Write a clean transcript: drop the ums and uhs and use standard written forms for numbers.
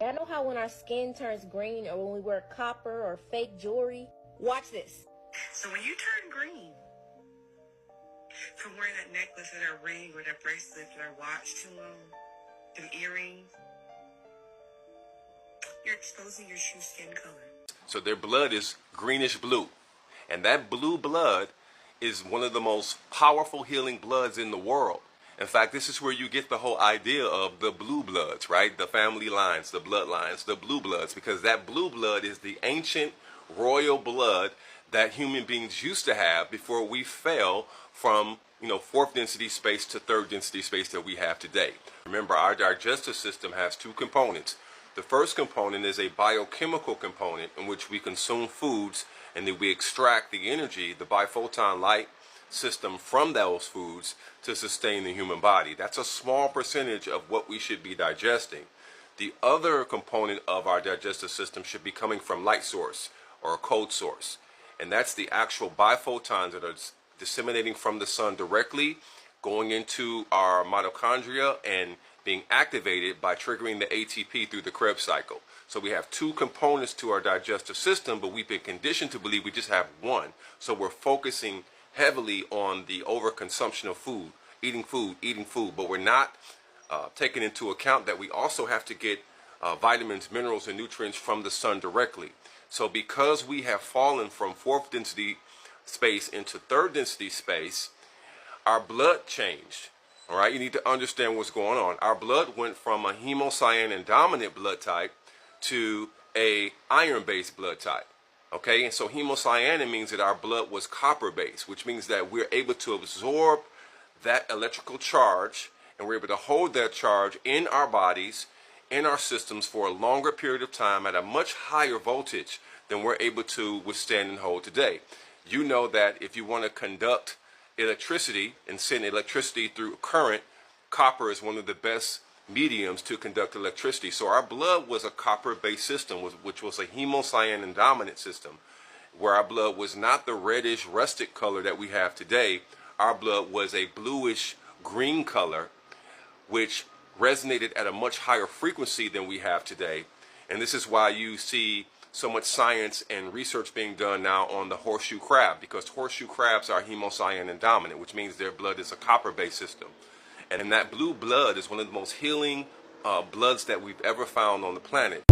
I know how when our skin turns green or when we wear copper or fake jewelry. Watch this. So when you turn green from wearing that necklace or that ring or that bracelet or that watch too long, them earrings, you're exposing your true skin color. So their blood is greenish blue. And that blue blood is one of the most powerful healing bloods in the world. In fact, this is where you get the whole idea of the blue bloods, right? The family lines, the bloodlines, the blue bloods, because that blue blood is the ancient royal blood that human beings used to have before we fell from, fourth density space to third density space that we have today. Remember, our digestive system has two components. The first component is a biochemical component in which we consume foods and then we extract the energy, the biphoton light system from those foods to sustain the human body. That's a small percentage of what we should be digesting. The other component of our digestive system should be coming from light source or a cold source. And that's the actual biphotons that are disseminating from the sun directly, going into our mitochondria and being activated by triggering the ATP through the Krebs cycle. So we have two components to our digestive system, but we've been conditioned to believe we just have one. So we're focusing heavily on the overconsumption of food, eating food, but we're not taking into account that we also have to get vitamins, minerals, and nutrients from the sun directly. So because we have fallen from fourth density space into third density space, our blood changed. All right, you need to understand what's going on. Our blood went from a hemocyanin dominant blood type to a iron-based blood type. Okay, and so hemocyanin means that our blood was copper-based, which means that we're able to absorb that electrical charge and we're able to hold that charge in our bodies, in our systems for a longer period of time at a much higher voltage than we're able to withstand and hold today. You know that if you want to conduct electricity and send electricity through current, copper is one of the best mediums to conduct electricity. So our blood was a copper-based system, which was a hemocyanin dominant system, where our blood was not the reddish rustic color that we have today. Our blood was a bluish green color, which resonated at a much higher frequency than we have today. And this is why you see so much science and research being done now on the horseshoe crab, because horseshoe crabs are hemocyanin dominant, which means their blood is a copper-based system. And that blue blood is one of the most healing bloods that we've ever found on the planet.